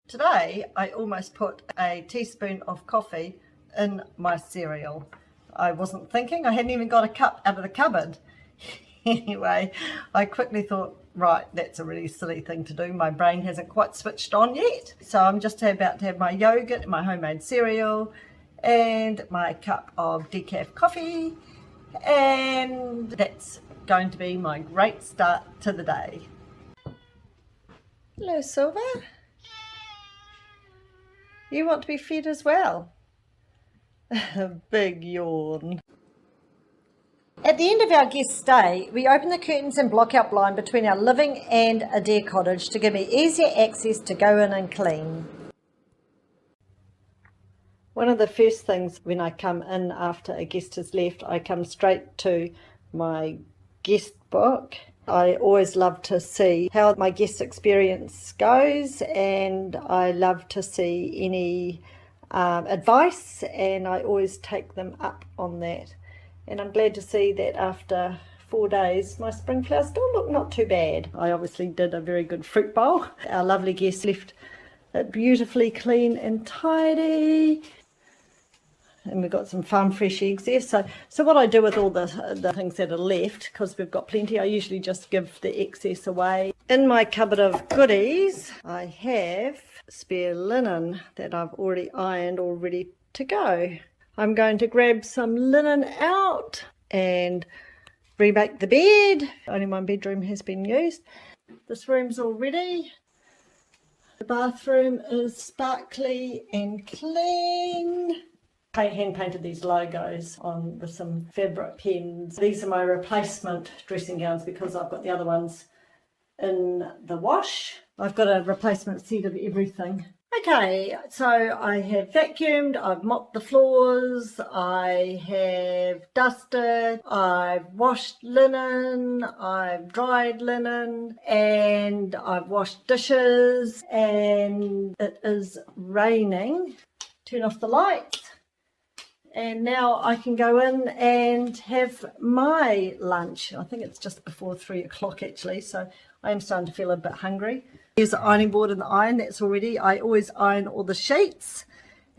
Today I almost put a teaspoon of coffee in my cereal. I wasn't thinking, I hadn't even got a cup out of the cupboard. Anyway, I quickly thought, right, that's a really silly thing to do. My brain hasn't quite switched on yet. So I'm just about to have my yogurt, my homemade cereal, and my cup of decaf coffee. And that's going to be my great start to the day. Hello, Silver. You want to be fed as well? A big yawn. At the end of our guest stay, we open the curtains and block out blind between our living and a Deer Cottage to give me easier access to go in and clean. One of the first things when I come in after a guest has left, I come straight to my guest book. I always love to see how my guest experience goes, and I love to see any advice, and I always take them up on that. And I'm glad to see that after 4 days my spring flowers still look not too bad. I obviously did a very good fruit bowl. Our lovely guest left it beautifully clean and tidy. And we've got some farm fresh eggs there. So what I do with all the things that are left, because we've got plenty, I usually just give the excess away. In my cupboard of goodies, I have spare linen that I've already ironed, all ready to go. I'm going to grab some linen out and remake the bed. Only one bedroom has been used. This room's all ready. The bathroom is sparkly and clean. I hand painted these logos on with some fabric pens. These are my replacement dressing gowns because I've got the other ones in the wash. I've got a replacement set of everything. Okay, so I have vacuumed, I've mopped the floors, I have dusted, I've washed linen, I've dried linen, and I've washed dishes, and it is raining. Turn off the lights. And now I can go in and have my lunch. I think it's just before 3 o'clock actually, so I am starting to feel a bit hungry. Here's the ironing board and the iron, that's all ready. I always iron all the sheets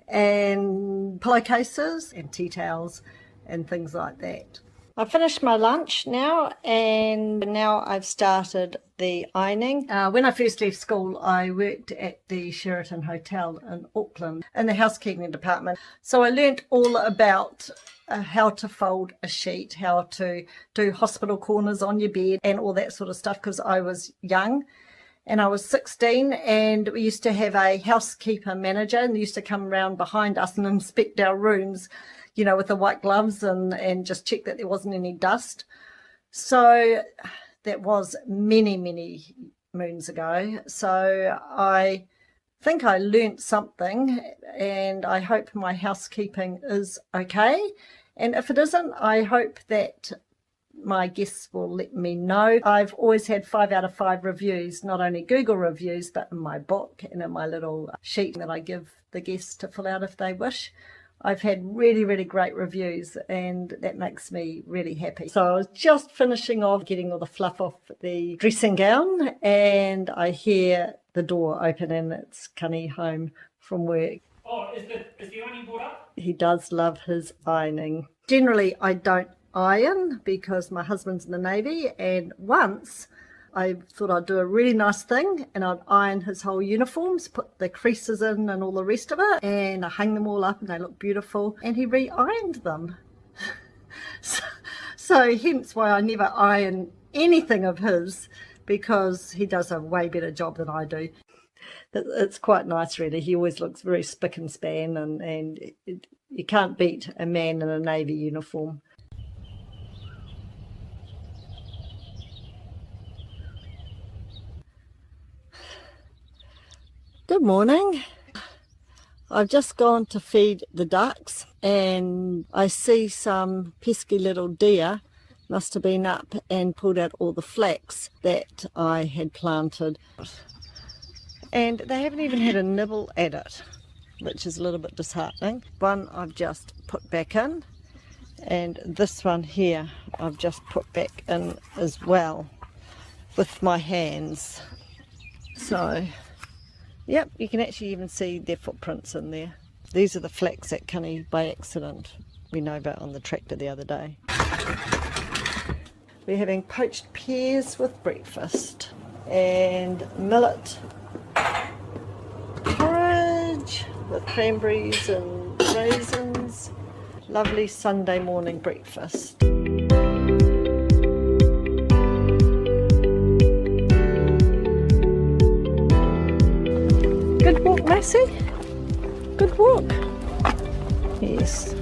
and pillowcases and tea towels and things like that. I've finished my lunch now, and now I've started the ironing. When I first left school, I worked at the Sheraton Hotel in Auckland in the housekeeping department. So I learnt all about how to fold a sheet, how to do hospital corners on your bed and all that sort of stuff, because I was young. And I was 16, and we used to have a housekeeper manager, and they used to come around behind us and inspect our rooms, you know, with the white gloves and just check that there wasn't any dust. So that was many, many moons ago. So I think I learnt something, and I hope my housekeeping is okay. And if it isn't, I hope that my guests will let me know. I've always had 5 out of 5 reviews, not only Google reviews, but in my book and in my little sheet that I give the guests to fill out if they wish. I've had really, really great reviews, and that makes me really happy. So I was just finishing off getting all the fluff off the dressing gown, and I hear the door open, and it's Cunny home from work. Oh, is the ironing board up? He does love his ironing. Generally, I don't iron because my husband's in the Navy, and once I thought I'd do a really nice thing and I'd iron his whole uniforms, put the creases in and all the rest of it, and I hung them all up and they look beautiful, and he re-ironed them. so hence why I never iron anything of his, because he does a way better job than I do. It's quite nice really. He always looks very spick and span, and you can't beat a man in a Navy uniform. Good morning. I've just gone to feed the ducks, and I see some pesky little deer must have been up and pulled out all the flax that I had planted, and they haven't even had a nibble at it, which is a little bit disheartening. One I've just put back in, and this one here I've just put back in as well with my hands. So Yep, you can actually even see their footprints in there. These are the flax that Cunny by accident we know about on the tractor the other day. We're having poached pears with breakfast and millet porridge with cranberries and raisins. Lovely Sunday morning breakfast. Good walk, Massey. Good walk. Yes.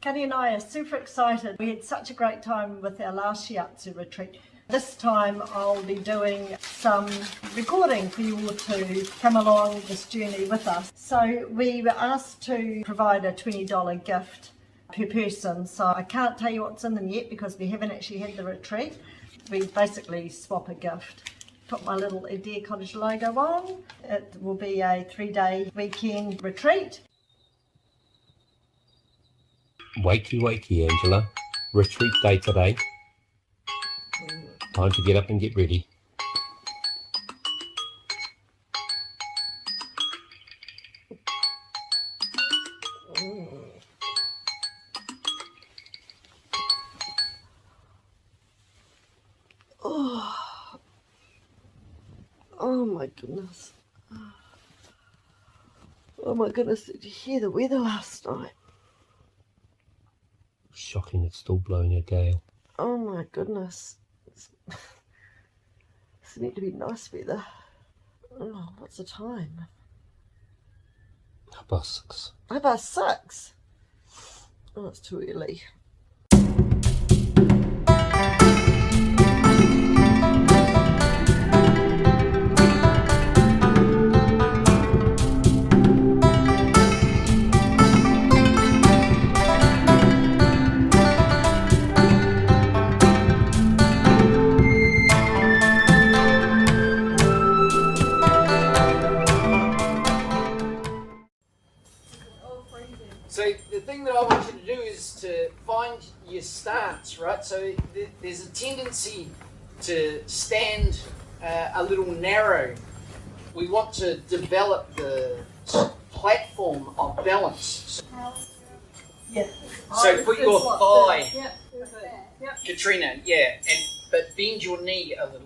Kenny and I are super excited. We had such a great time with our last Shiatsu retreat. This time I'll be doing some recording for you all to come along this journey with us. So we were asked to provide a $20 gift per person. So I can't tell you what's in them yet because we haven't actually had the retreat. We basically swap a gift. Put my little Deer Cottage logo on. It will be a 3-day weekend retreat. Wakey, wakey, Angela. Retreat day today. Time to get up and get ready. Oh my goodness. Oh my goodness, did you hear the weather last night? Shocking, it's still blowing a gale. Oh my goodness. It's meant to be nice weather. Oh, what's the time? 6:30. 6:30. Oh, it's too early. So the thing that I want you to do is to find your stance, right? So there's a tendency to stand a little narrow. We want to develop the platform of balance. Yeah. So put your thigh, Yeah. Katrina, but bend your knee a little.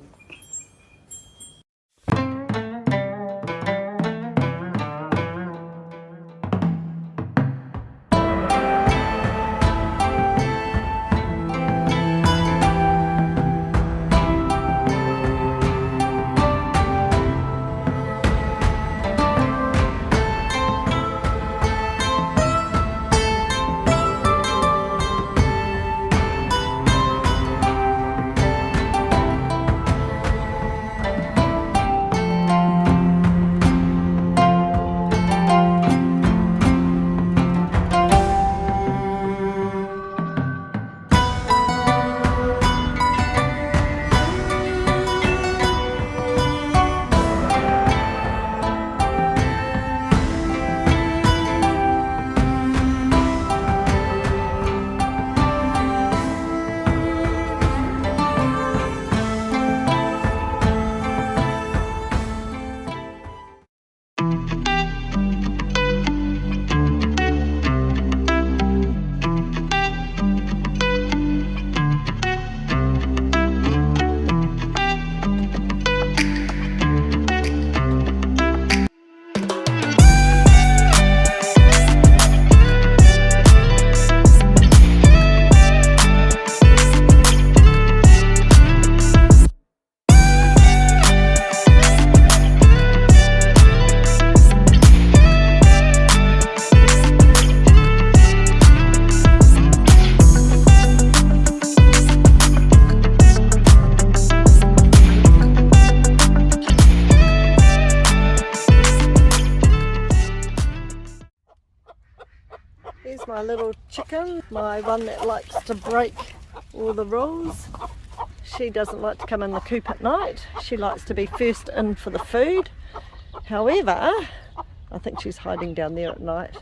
my little chicken, my one that likes to break all the rules. She doesn't like to come in the coop at night. She likes to be first in for the food. However, I think she's hiding down there at night.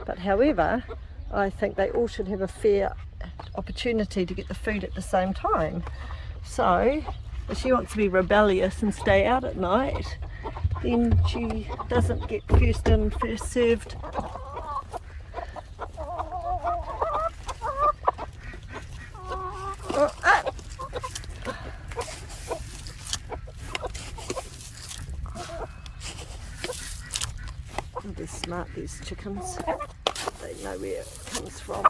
But however, I think they all should have a fair opportunity to get the food at the same time. So if she wants to be rebellious and stay out at night, then she doesn't get first in, first served. They're smart, these chickens. They know where it comes from.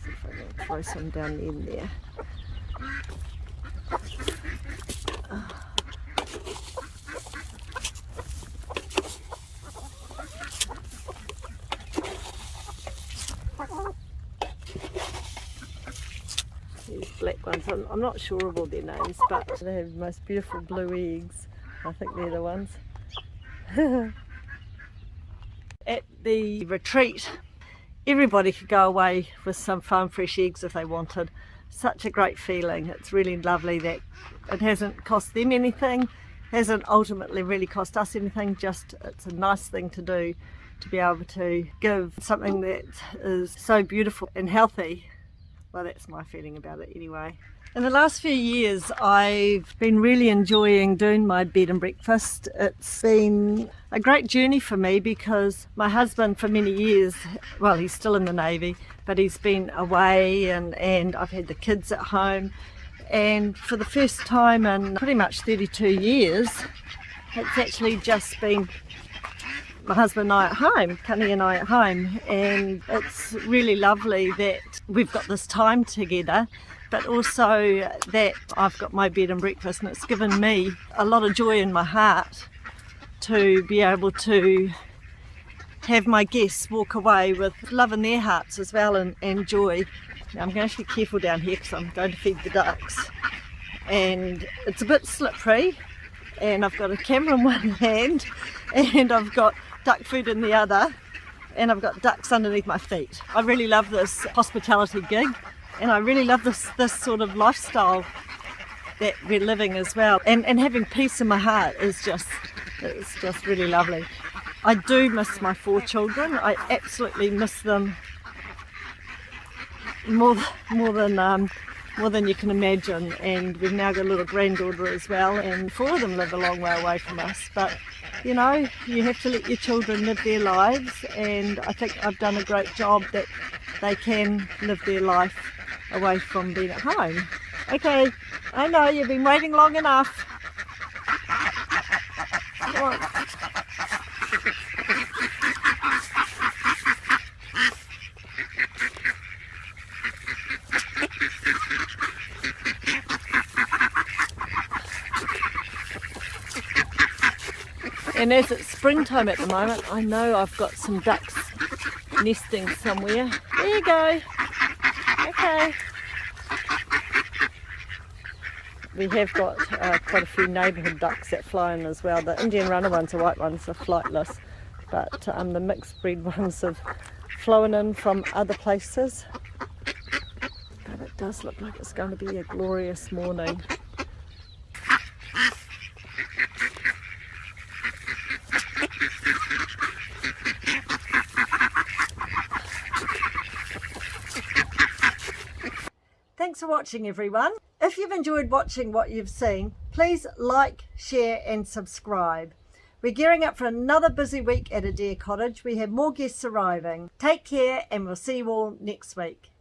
See if I can throw some down in there. These black ones, I'm not sure of all their names, but they have the most beautiful blue eggs. I think they're the ones. At the retreat, everybody could go away with some farm fresh eggs if they wanted. Such a great feeling. It's really lovely that it hasn't cost them anything, hasn't ultimately really cost us anything, just it's a nice thing to do, to be able to give something that is so beautiful and healthy. Well, that's my feeling about it anyway. In the last few years, I've been really enjoying doing my bed and breakfast. It's been a great journey for me because my husband for many years, well, he's still in the Navy, but he's been away and I've had the kids at home. And for the first time in pretty much 32 years, it's actually just been my husband and I at home, Connie and I at home, and it's really lovely that we've got this time together, but also that I've got my bed and breakfast, and it's given me a lot of joy in my heart to be able to have my guests walk away with love in their hearts as well and joy. Now I'm going to be careful down here because I'm going to feed the ducks, and it's a bit slippery, and I've got a camera in one hand and I've got duck food in the other, and I've got ducks underneath my feet. I really love this hospitality gig, and I really love this sort of lifestyle that we're living as well, and having peace in my heart is just, it's just really lovely. I do miss my 4 children. I absolutely miss them more than you can imagine, and we've now got a little granddaughter as well, and 4 of them live a long way away from us, but you know, you have to let your children live their lives, and I think I've done a great job that they can live their life away from being at home. Okay, I know you've been waiting long enough. Come on. And as it's springtime at the moment, I know I've got some ducks nesting somewhere. There you go. Okay. We have got quite a few neighbourhood ducks that fly in as well. The Indian runner ones, the white ones, are flightless, but the mixed breed ones have flown in from other places. But it does look like it's going to be a glorious morning. Thanks for watching, everyone. If you've enjoyed watching what you've seen, please like, share and subscribe. We're gearing up for another busy week at a Deer Cottage. We have more guests arriving. Take care and we'll see you all next week.